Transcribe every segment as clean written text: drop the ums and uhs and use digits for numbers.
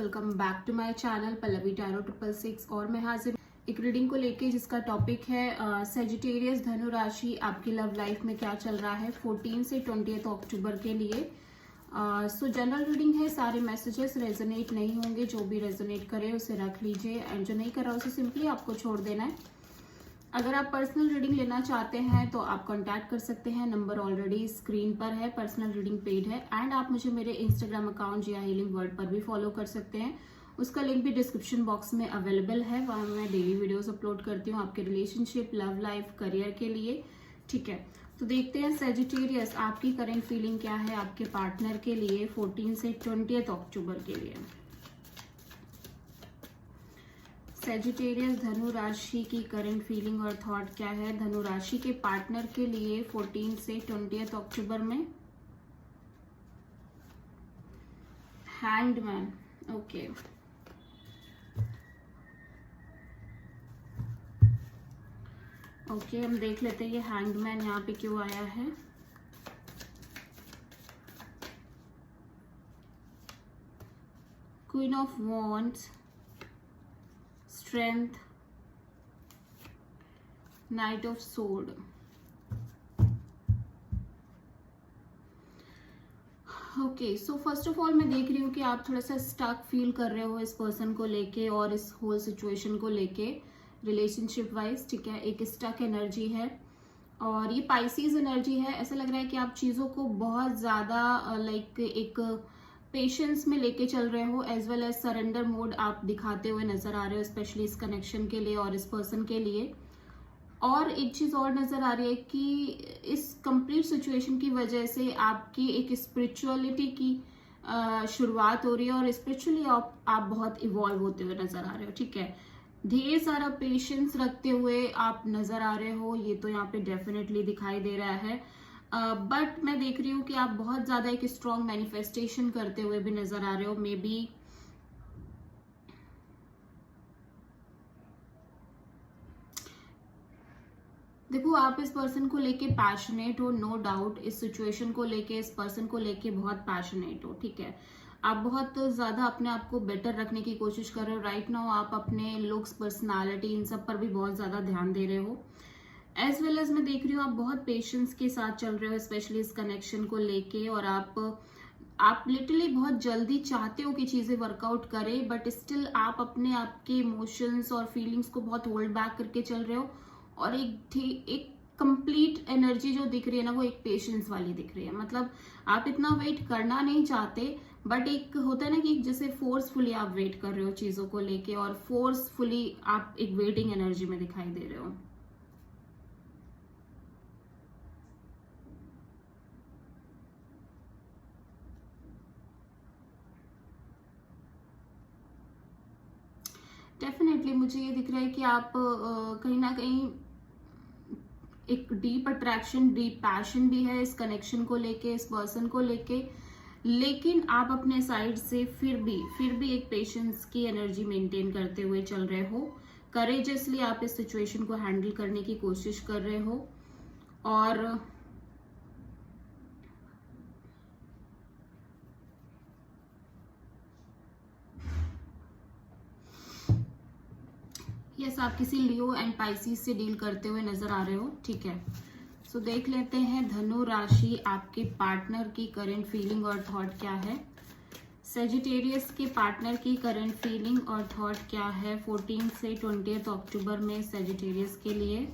Welcome back to my channel Pallavi tarot 666 और मैं हाजिर एक रीडिंग को लेके जिसका टॉपिक है सेजिटेरियस धनु राशि आपकी लव लाइफ में क्या चल रहा है 14 से 20 अक्टूबर के लिए। सो जनरल रीडिंग है, सारे मैसेजेस रेजोनेट नहीं होंगे, जो भी रेजोनेट करे उसे रख लीजिए एंड जो नहीं कर रहा उसे सिंपली आपको छोड़ देना है। अगर आप पर्सनल रीडिंग लेना चाहते हैं तो आप कांटेक्ट कर सकते हैं, नंबर ऑलरेडी स्क्रीन पर है, पर्सनल रीडिंग पेड है एंड आप मुझे मेरे इंस्टाग्राम अकाउंट जिया हीलिंग वर्ल्ड पर भी फॉलो कर सकते हैं, उसका लिंक भी डिस्क्रिप्शन बॉक्स में अवेलेबल है। वहाँ मैं डेली वीडियोस अपलोड करती हूँ आपके रिलेशनशिप, लव लाइफ, करियर के लिए। ठीक है, तो देखते हैं सेजिटेरियस आपकी करंट फीलिंग क्या है आपके पार्टनर के लिए 14 से 20 अक्टूबर के लिए। सेजिटेरियस धनु राशि की करंट फीलिंग और थॉट क्या है धनु राशि के पार्टनर के लिए 14 से 20 अक्टूबर में। हैंगमैन, ओके ओके हम देख लेते हैं ये हैंगमैन यहाँ पे क्यों आया है। Queen of wands, strength, night of sword. Okay, so first of all मैं देख रही हूँ कि आप थोड़ा सा स्टक फील कर रहे हो इस पर्सन को लेके और इस होल सिचुएशन को लेके रिलेशनशिप वाइज। ठीक है, एक स्टक एनर्जी है और ये पाइसीज एनर्जी है। ऐसा लग रहा है कि आप चीज़ों को बहुत ज़्यादा लाइक एक पेशेंस में लेके चल रहे हो, as well as surrender mode आप दिखाते हुए नजर आ रहे हो, स्पेशली इस कनेक्शन के लिए और इस पर्सन के लिए। और एक चीज और नजर आ रही है कि इस कंप्लीट सिचुएशन की वजह से आपकी एक स्पिरिचुअलिटी की शुरुआत हो रही है और स्पिरिचुअली आप बहुत इवॉल्व होते हुए नजर आ रहे हो। ठीक है, ढेर सारा पेशेंस रखते हुए आप नजर आ रहे हो, ये तो यहाँ पे डेफिनेटली दिखाई दे रहा है। बट मैं देख रही हूँ कि आप बहुत ज्यादा एक स्ट्रॉन्ग मैनिफेस्टेशन करते हुए भी नजर आ रहे हो। मे बी देखो, आप इस पर्सन को लेके पैशनेट हो, नो डाउट। इस सिचुएशन को लेके, इस पर्सन को लेके बहुत पैशनेट हो। ठीक है, आप बहुत ज्यादा अपने आप को बेटर रखने की कोशिश कर रहे हो राइट नाउ। आप अपने लुक्स, पर्सनालिटी, इन सब पर भी बहुत ज्यादा ध्यान दे रहे हो। एज वेल एज मैं देख रही हूँ आप बहुत पेशेंस के साथ चल रहे हो, स्पेशली इस कनेक्शन को लेके। और आप लिटरली बहुत जल्दी चाहते हो कि चीजें वर्कआउट करें, बट स्टिल आप अपने आपके इमोशंस और फीलिंग्स को बहुत होल्ड बैक करके चल रहे हो। और एक कंप्लीट एनर्जी जो दिख रही है ना, वो एक पेशेंस वाली दिख रही है। मतलब आप इतना वेट करना नहीं चाहते, बट एक होता है ना कि जैसे फोर्सफुली आप वेट कर रहे हो चीजों को लेके और फोर्सफुली आप एक वेटिंग एनर्जी में दिखाई दे रहे हो। डेफिनेटली मुझे ये दिख रहा है कि आप कहीं ना कहीं एक डीप अट्रैक्शन, डीप पैशन भी है इस कनेक्शन को लेके, इस पर्सन को लेके। लेकिन आप अपने साइड से फिर भी एक पेशेंस की एनर्जी मेंटेन करते हुए चल रहे हो। करेजियसली आप इस सिचुएशन को हैंडल करने की कोशिश कर रहे हो। और यस, आप किसी लियो एंड पाइसिस से डील करते हुए नजर आ रहे हो। ठीक है, सो देख लेते हैं धनु राशि आपके पार्टनर की करंट फीलिंग और थॉट क्या है। सेजिटेरियस के पार्टनर की करंट फीलिंग और थॉट क्या है 14 से 20 अक्टूबर में सेजिटेरियस के लिए।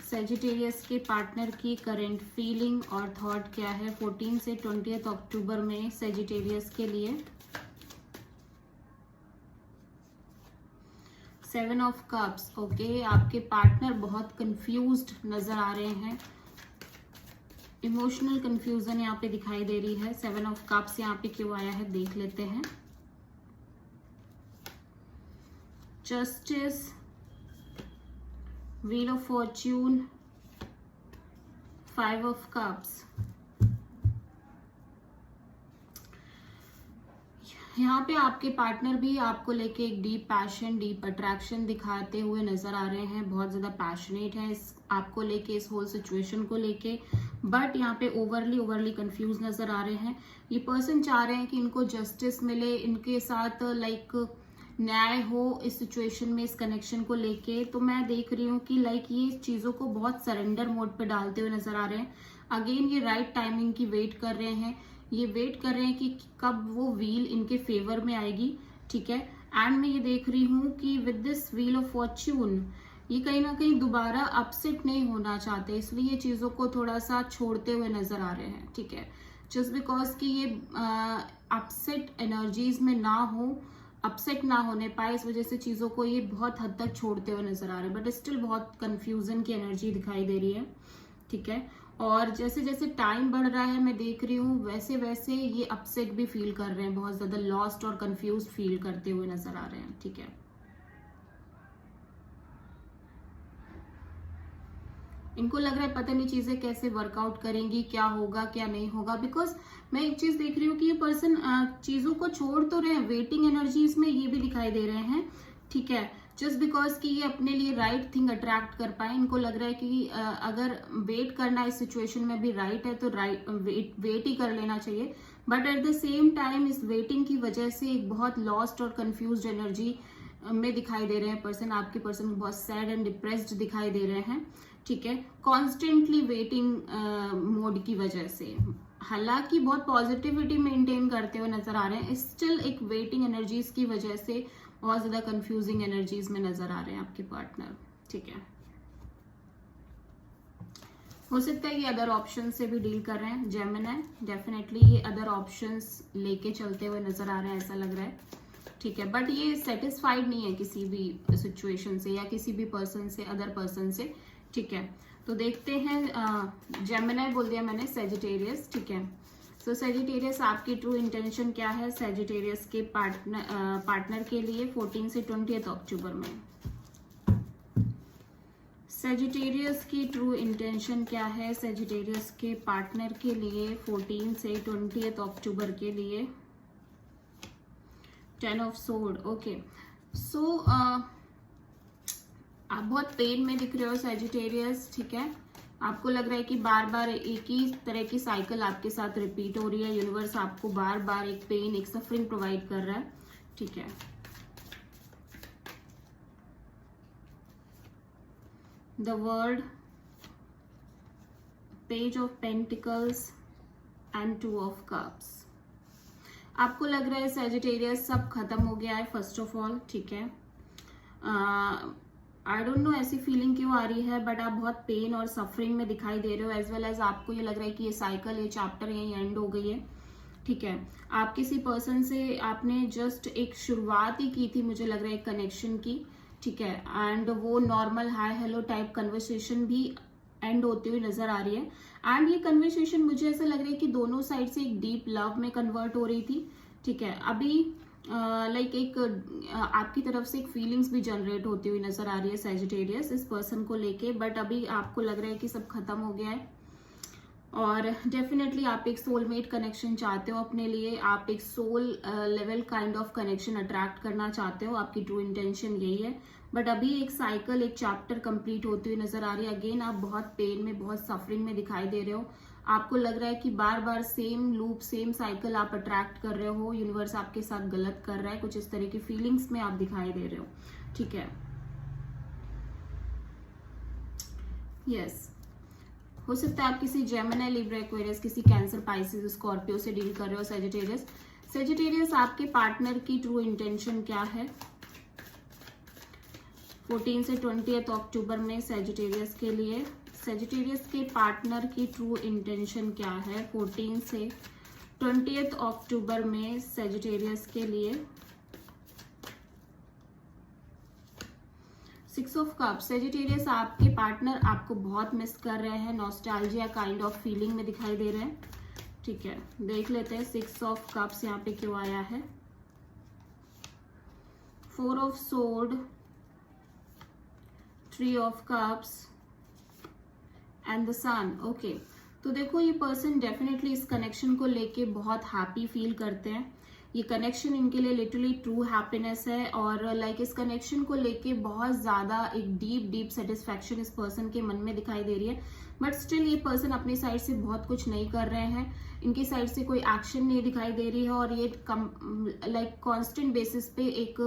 सेजिटेरियस के पार्टनर की करंट फीलिंग और थॉट क्या है 14 से 20 अक्टूबर में सेजिटेरियस के लिए। 7 ऑफ कप्स, ओके आपके पार्टनर बहुत कंफ्यूज्ड नजर आ रहे हैं, इमोशनल कंफ्यूजन यहाँ पे दिखाई दे रही है। 7 ऑफ कप्स यहाँ पे क्यों आया है देख लेते हैं। Justice, wheel of Fortune, 5 of cups. यहाँ पे आपके पार्टनर भी आपको लेके एक डीप पैशन, डीप अट्रैक्शन दिखाते हुए नजर आ रहे हैं, बहुत ज्यादा पैशनेट है इस आपको लेके, इस होल सिचुएशन को लेके। बट यहाँ पे ओवरली कंफ्यूज नजर आ रहे हैं। ये पर्सन चाह रहे हैं कि इनको जस्टिस मिले, इनके साथ लाइक न्याय हो इस सिचुएशन में, इस कनेक्शन को लेके। तो मैं देख रही हूँ कि लाइक ये चीजों को बहुत सरेंडर मोड पे डालते हुए नजर आ रहे हैं। अगेन ये राइट टाइमिंग की वेट कर रहे हैं, ये वेट कर रहे हैं कि कब वो व्हील इनके फेवर में आएगी, ठीक है। एंड मैं ये देख रही हूँ कि with this wheel of Fortune ये कहीं ना कहीं दोबारा अपसेट नहीं होना चाहते, इसलिए ये चीजों को थोड़ा सा छोड़ते हुए नजर आ रहे हैं, ठीक है। जस्ट बिकॉज कि ये अपसेट एनर्जीज में ना हो, अपसेट ना होने पाए, इस वजह से चीजों को ये बहुत हद तक छोड़ते हुए नजर आ रहे हैं। बट स्टिल बहुत कंफ्यूजन की एनर्जी दिखाई दे रही है, ठीक है। और जैसे जैसे टाइम बढ़ रहा है मैं देख रही हूँ वैसे वैसे ये अपसेट भी फील कर रहे हैं, बहुत ज्यादा लॉस्ट और कंफ्यूज फील करते हुए नजर आ रहे हैं, ठीक है। इनको लग रहा है पता नहीं चीजें कैसे वर्कआउट करेंगी, क्या होगा क्या नहीं होगा। बिकॉज मैं एक चीज देख रही हूँ कि ये पर्सन चीजों को छोड़ तो रहे हैं, वेटिंग एनर्जीज में ये भी दिखाई दे रहे हैं, ठीक है। जस्ट बिकॉज कि ये अपने लिए राइट थिंग अट्रैक्ट कर पाए, इनको लग रहा है कि अगर वेट करना इस सिचुएशन में भी राइट है तो राइट वेट ही कर लेना चाहिए। But at the same time इस वेटिंग की वजह से एक बहुत लॉस्ट और कंफ्यूज्ड एनर्जी में दिखाई दे रहे हैं पर्सन। आपके पर्सन बहुत सैड एंड डिप्रेस्ड दिखाई दे रहे हैं, ठीक है, कॉन्स्टेंटली वेटिंग मोड की वजह से। हालांकि बहुत पॉजिटिविटी मेंटेन करते हुए नजर आ रहे हैं, स्टिल एक वेटिंग एनर्जीज की वजह से बहुत ज्यादा कंफ्यूजिंग एनर्जीज में नजर आ रहे हैं आपके पार्टनर, ठीक है। हो सकता है ये अदर ऑप्शन से भी डील कर रहे हैं जेमिनी, डेफिनेटली ये अदर ऑप्शंस लेके चलते हुए नजर आ रहे हैं, ऐसा लग रहा है, ठीक है। बट ये सेटिस्फाइड नहीं है किसी भी सिचुएशन से या किसी भी पर्सन से, अदर पर्सन से, ठीक है। तो देखते हैं, जेमिनी बोल दिया मैंने, सेजिटेरियस, ठीक है। सो सेजिटेरियस आपकी ट्रू इंटेंशन क्या है सेजिटेरियस के पार्टनर के लिए 14 से 20 अक्टूबर में? सेजिटेरियस की ट्रू इंटेंशन क्या है सेजिटेरियस के पार्टनर के लिए 14 से 20 अक्टूबर के लिए? 10 ऑफ सोर्ड, ओके। सो आप बहुत पेन में दिख रहे हो सेजिटेरियस, ठीक है। आपको लग रहा है कि बार बार एक ही तरह की साइकिल आपके साथ रिपीट हो रही है, यूनिवर्स आपको बार बार एक पेन, एक सफरिंग प्रोवाइड कर रहा है, ठीक है। The world, page of pentacles and 2 of cups. आपको लग रहा है सेजिटेरियस सब खत्म हो गया है फर्स्ट ऑफ ऑल, ठीक है। आई डोंट नो ऐसी फीलिंग क्यों आ रही है, बट आप बहुत पेन और सफरिंग में दिखाई दे रहे हो, एज वेल एज आपको ये लग रहा है कि ये साइकिल, ये चैप्टर यही एंड हो गई है, ठीक है। आप किसी पर्सन से आपने जस्ट एक शुरुआत ही की थी, मुझे लग रहा है एक कनेक्शन की, ठीक है। एंड वो normal hi hello type conversation भी एंड होती हुई नजर आ रही है। एंड ये कन्वर्सेशन मुझे ऐसा लग रहा है कि दोनों साइड से एक डीप लव में कन्वर्ट हो रही थी, ठीक है। अभी लाइक एक आपकी तरफ से एक फीलिंग्स भी जनरेट होती हुई नजर आ रही है सेजिटेरियस इस पर्सन को लेके, बट अभी आपको लग रहा है कि सब खत्म हो गया है। और डेफिनेटली आप एक सोलमेट कनेक्शन चाहते हो अपने लिए, आप एक soul level kind of connection attract करना चाहते हो, आपकी ट्रू इंटेंशन यही है। बट अभी एक साइकिल, एक चैप्टर कंप्लीट होती हुई नजर आ रही है। अगेन आप बहुत पेन में, बहुत सफरिंग में दिखाई दे रहे हो। आपको लग रहा है कि बार बार सेम लूप, सेम साइकिल आप अट्रैक्ट कर रहे हो, यूनिवर्स आपके साथ गलत कर रहा है, कुछ इस तरह की फीलिंग्स में आप दिखाई दे रहे हो, ठीक है। यस, हो सकता है आप किसी जेमिनी, लिब्रा, एक्वेरियस, किसी कैंसर, पाइसिस, स्कॉर्पियो से डील कर रहे हो सेजिटेरियस। सेजिटेरियस आपके पार्टनर की ट्रू इंटेंशन क्या है 14 से 20 अक्टूबर में सेजिटेरियस के लिए? सेजिटेरियस के पार्टनर की ट्रू इंटेंशन क्या है 14 से 20 अक्टूबर में सेजिटेरियस के लिए? 6 ऑफ कप्स। सेजिटेरियस आपके पार्टनर आपको बहुत मिस कर रहे हैं, नॉस्टैल्जिया काइंड ऑफ फीलिंग में दिखाई दे रहे हैं, ठीक है। देख लेते हैं 6 ऑफ कप्स यहाँ पे क्यों आया है। 4 of sword, 3 of cups and the sun, okay. तो देखो ये पर्सन डेफिनेटली इस कनेक्शन को लेके बहुत हैप्पी फील करते हैं। ये कनेक्शन इनके लिए लिटरली ट्रू हैप्पीनेस है, और लाइक इस कनेक्शन को लेके बहुत ज्यादा एक डीप सेटिस्फैक्शन इस पर्सन के मन में दिखाई दे रही है। बट स्टिल ये पर्सन अपनी साइड से बहुत कुछ नहीं कर रहे हैं, इनकी साइड से कोई एक्शन नहीं दिखाई दे रही है, और ये लाइक कांस्टेंट बेसिस पे एक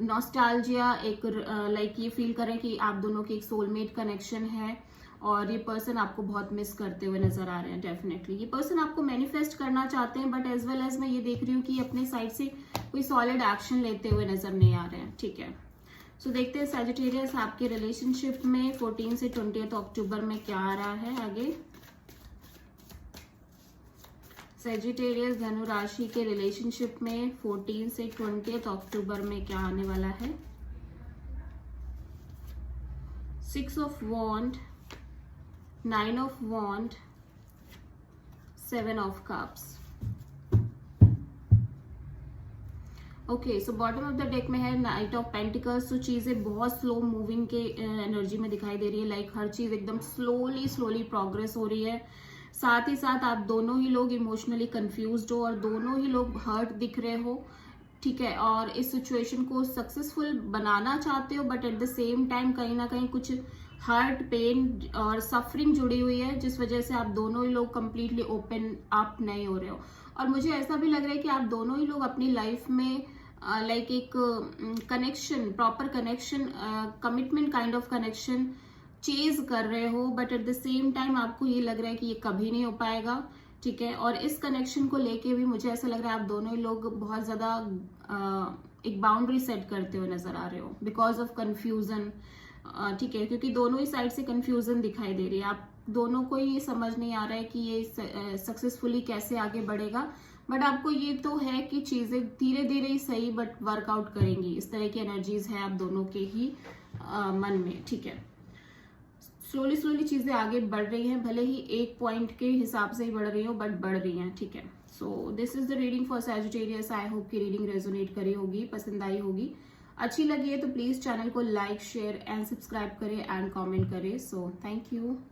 नॉस्टैल्जिया, एक लाइक ये फील कर रहे हैं कि आप दोनों की एक सोलमेट कनेक्शन है, और ये पर्सन आपको बहुत मिस करते हुए नजर आ रहे हैं। डेफिनेटली ये पर्सन आपको मैनिफेस्ट करना चाहते हैं, बट एज वेल एज मैं ये देख रही हूँ कि अपने साइड से कोई सॉलिड एक्शन लेते हुए नजर नहीं आ रहे हैं। ठीक है, सो देखते हैं सैजिटेरियस आपके रिलेशनशिप में 14 से 20 अक्टूबर में क्या आ रहा है आगे। सैजिटेरियस धनु राशि के रिलेशनशिप में 14 से 20 अक्टूबर में क्या आने वाला है। 6 of wand, 9 of wand, 7 of cups. Okay, so bottom of the deck में है नाइट ऑफ पेंटिकल्स। तो चीजें बहुत स्लो मूविंग के एनर्जी में दिखाई दे रही है, लाइक हर चीज एकदम स्लोली प्रोग्रेस हो रही है। साथ ही साथ आप दोनों ही लोग इमोशनली कंफ्यूज्ड हो, और दोनों ही लोग हर्ट दिख रहे हो। ठीक है, और इस सिचुएशन को सक्सेसफुल बनाना चाहते हो, but at the same time कहीं ना कहीं कुछ हर्ट, पेन और सफरिंग जुड़ी हुई है, जिस वजह से आप दोनों ही लोग कंप्लीटली ओपन अप नहीं हो रहे हो। और मुझे ऐसा भी लग रहा है कि आप दोनों ही लोग अपनी लाइफ में लाइक एक connection, proper connection, commitment kind of connection chase कर रहे हो, but at the same time आपको ये लग रहा है कि ये कभी नहीं हो पाएगा। ठीक है, और इस कनेक्शन को लेके भी मुझे ऐसा लग रहा है आप दोनों ही लोग बहुत ज्यादा एक बाउंड्री सेट करते हुए नजर आ रहे हो बिकॉज ऑफ कंफ्यूजन। ठीक है, क्योंकि दोनों ही साइड से कंफ्यूजन दिखाई दे रही है, आप दोनों को ये समझ नहीं आ रहा है कि ये सक्सेसफुली कैसे आगे बढ़ेगा। बट आपको ये तो है कि चीजें धीरे धीरे ही सही बट वर्कआउट करेंगी, इस तरह की एनर्जीज है आप दोनों के ही मन में। ठीक है, स्लोली चीजें आगे बढ़ रही हैं, भले ही एक पॉइंट के हिसाब से ही बढ़ रही हो, बट बढ़ रही हैं। ठीक है, so this is the reading for Sagittarius. I hope की रीडिंग रेजोनेट करी होगी, पसंद आई होगी। अच्छी लगी है तो प्लीज चैनल को लाइक, शेयर एंड सब्सक्राइब करें एंड कमेंट करें। So thank you.